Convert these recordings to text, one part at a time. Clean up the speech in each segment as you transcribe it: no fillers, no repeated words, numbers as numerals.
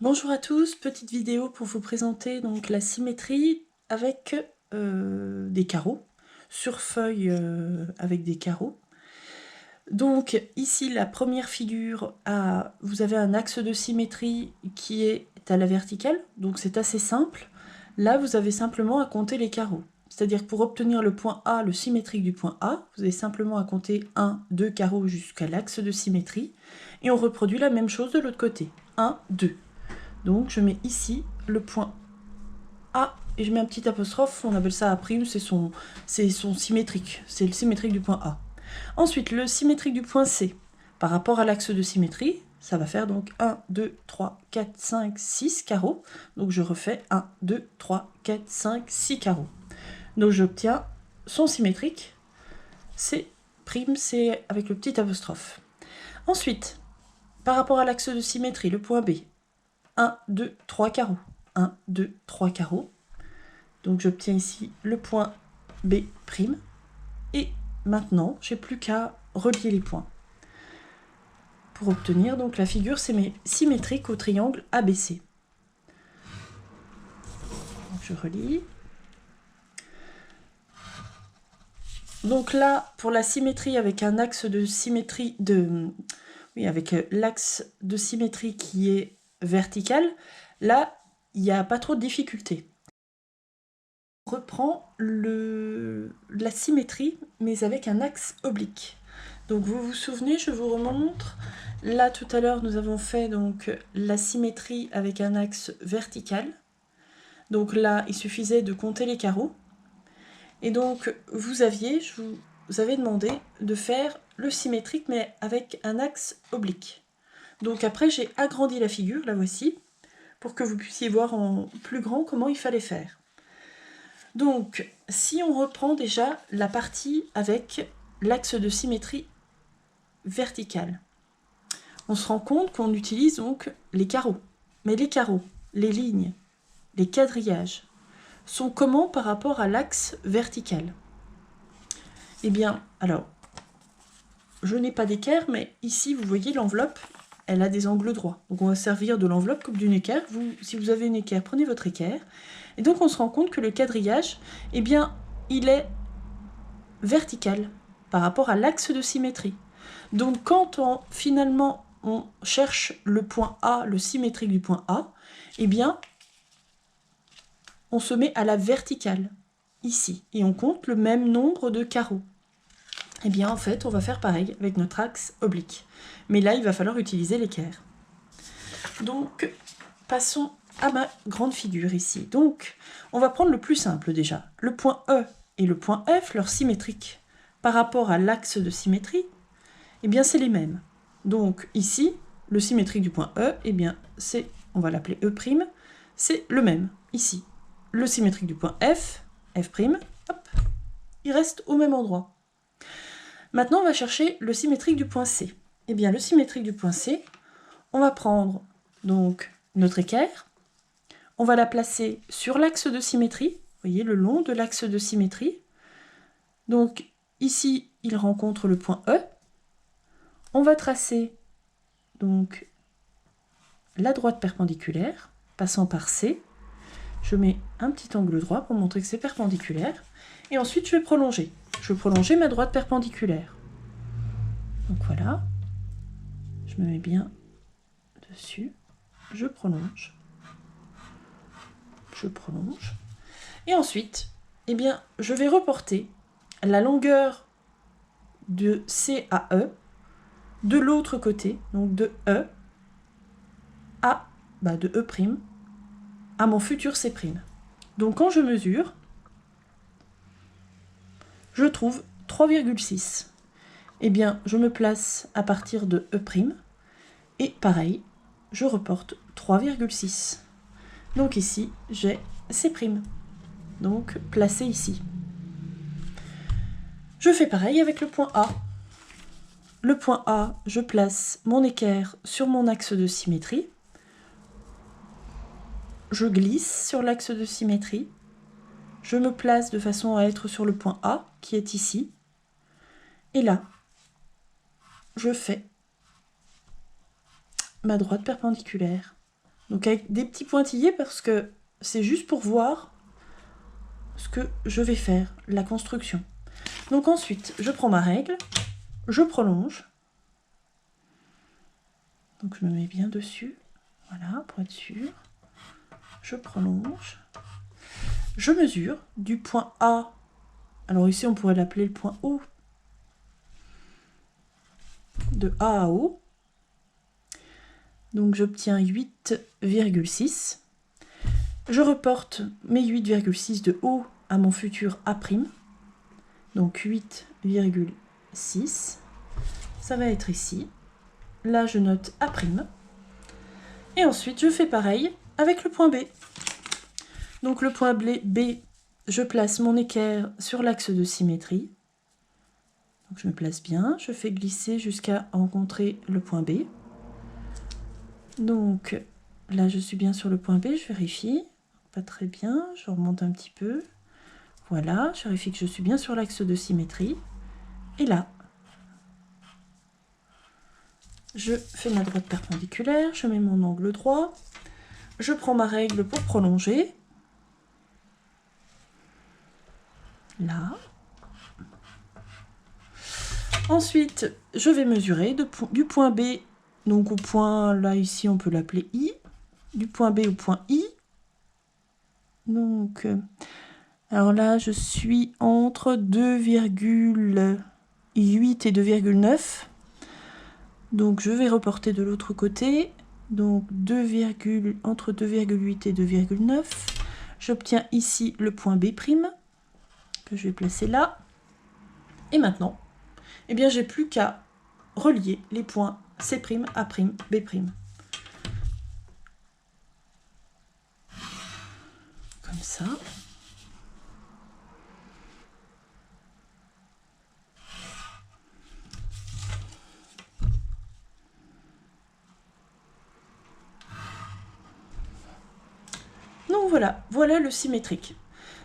Bonjour à tous, petite vidéo pour vous présenter donc la symétrie avec des carreaux, sur feuille avec des carreaux. Donc ici la première figure, vous avez un axe de symétrie qui est à la verticale, donc c'est assez simple. Là vous avez simplement à compter les carreaux. C'est-à-dire que pour obtenir le point A, le symétrique du point A, vous avez simplement à compter 1, 2 carreaux jusqu'à l'axe de symétrie. Et on reproduit la même chose de l'autre côté. 1, 2. Donc je mets ici le point A et je mets un petit apostrophe, on appelle ça A', c'est son symétrique, c'est le symétrique du point A. Ensuite, le symétrique du point C, par rapport à l'axe de symétrie, ça va faire donc 1, 2, 3, 4, 5, 6 carreaux. Donc je refais 1, 2, 3, 4, 5, 6 carreaux. Donc j'obtiens son symétrique, C', c'est avec le petit apostrophe. Ensuite, par rapport à l'axe de symétrie, le point B, 1, 2, 3 carreaux. 1, 2, 3 carreaux. Donc j'obtiens ici le point B'. Et maintenant, j'ai plus qu'à relier les points. Pour obtenir donc la figure symétrique au triangle ABC. Donc je relie. Donc là, pour la symétrie avec un axe de symétrie avec l'axe de symétrie qui est vertical, là, il n'y a pas trop de difficultés. On reprend la symétrie, mais avec un axe oblique. Donc vous vous souvenez, je vous remontre. Là, tout à l'heure, nous avons fait donc la symétrie avec un axe vertical. Donc là, il suffisait de compter les carreaux. Et donc, je vous avais demandé de faire le symétrique, mais avec un axe oblique. Donc après, j'ai agrandi la figure, la voici, pour que vous puissiez voir en plus grand comment il fallait faire. Donc, si on reprend déjà la partie avec l'axe de symétrie verticale, on se rend compte qu'on utilise donc les carreaux. Mais les carreaux, les lignes, les quadrillages, sont comment par rapport à l'axe vertical? Eh bien, alors, je n'ai pas d'équerre, mais ici, vous voyez l'enveloppe, elle a des angles droits. Donc on va servir de l'enveloppe comme d'une équerre. Si vous avez une équerre, prenez votre équerre. Et donc on se rend compte que le quadrillage, eh bien, il est vertical par rapport à l'axe de symétrie. Donc quand finalement on cherche le point A, le symétrique du point A, eh bien on se met à la verticale, ici, et on compte le même nombre de carreaux. Eh bien en fait on va faire pareil avec notre axe oblique. Mais là il va falloir utiliser l'équerre. Donc passons à ma grande figure ici. Donc on va prendre le plus simple déjà. Le point E et le point F, leur symétrique, par rapport à l'axe de symétrie, eh bien c'est les mêmes. Donc ici, le symétrique du point E, eh bien c'est, on va l'appeler E', c'est le même, ici. Le symétrique du point F', hop, il reste au même endroit. Maintenant, on va chercher le symétrique du point C. Eh bien, le symétrique du point C, on va prendre donc notre équerre, on va la placer sur l'axe de symétrie, vous voyez, le long de l'axe de symétrie. Donc ici, il rencontre le point E. On va tracer donc la droite perpendiculaire, passant par C. Je mets un petit angle droit pour montrer que c'est perpendiculaire. Et ensuite, je vais prolonger. Je vais prolonger ma droite perpendiculaire. Donc voilà. Je me mets bien dessus. Je prolonge. Je prolonge. Et ensuite, eh bien, je vais reporter la longueur de C à E de l'autre côté, donc de E à de E' à mon futur C'. Donc quand je mesure, je trouve 3,6. Eh bien, je me place à partir de E', et pareil, je reporte 3,6. Donc ici, j'ai C', donc placé ici. Je fais pareil avec le point A. Le point A, je place mon équerre sur mon axe de symétrie. Je glisse sur l'axe de symétrie. Je me place de façon à être sur le point A, qui est ici. Et là, je fais ma droite perpendiculaire. Donc avec des petits pointillés parce que c'est juste pour voir ce que je vais faire, la construction. Donc ensuite, je prends ma règle, je prolonge. Donc je me mets bien dessus, voilà, pour être sûr. Je prolonge. Je mesure du point A. Alors ici, on pourrait l'appeler le point O. De A à O. Donc j'obtiens 8,6. Je reporte mes 8,6 de O à mon futur A'. Donc 8,6. Ça va être ici. Là, je note A'. Et ensuite, je fais pareil avec le point B. Donc le point B, je place mon équerre sur l'axe de symétrie. Donc je me place bien, je fais glisser jusqu'à rencontrer le point B. Donc là, je suis bien sur le point B, je vérifie. Pas très bien, je remonte un petit peu. Voilà, je vérifie que je suis bien sur l'axe de symétrie. Et là, je fais ma droite perpendiculaire, je mets mon angle droit. Je prends ma règle pour prolonger. Là. Ensuite, je vais mesurer du point B, donc au point, là ici on peut l'appeler I, du point B au point I. Donc, alors là je suis entre 2,8 et 2,9. Donc je vais reporter de l'autre côté, donc entre 2,8 et 2,9. J'obtiens ici le point B', que je vais placer là. Et maintenant, eh bien, j'ai plus qu'à relier les points C', A', B'. Comme ça. Donc voilà, voilà le symétrique.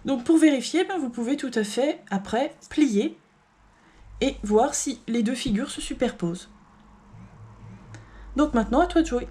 Donc pour vérifier, ben, vous pouvez tout à fait, après, plier et voir si les deux figures se superposent. Donc maintenant, à toi de jouer.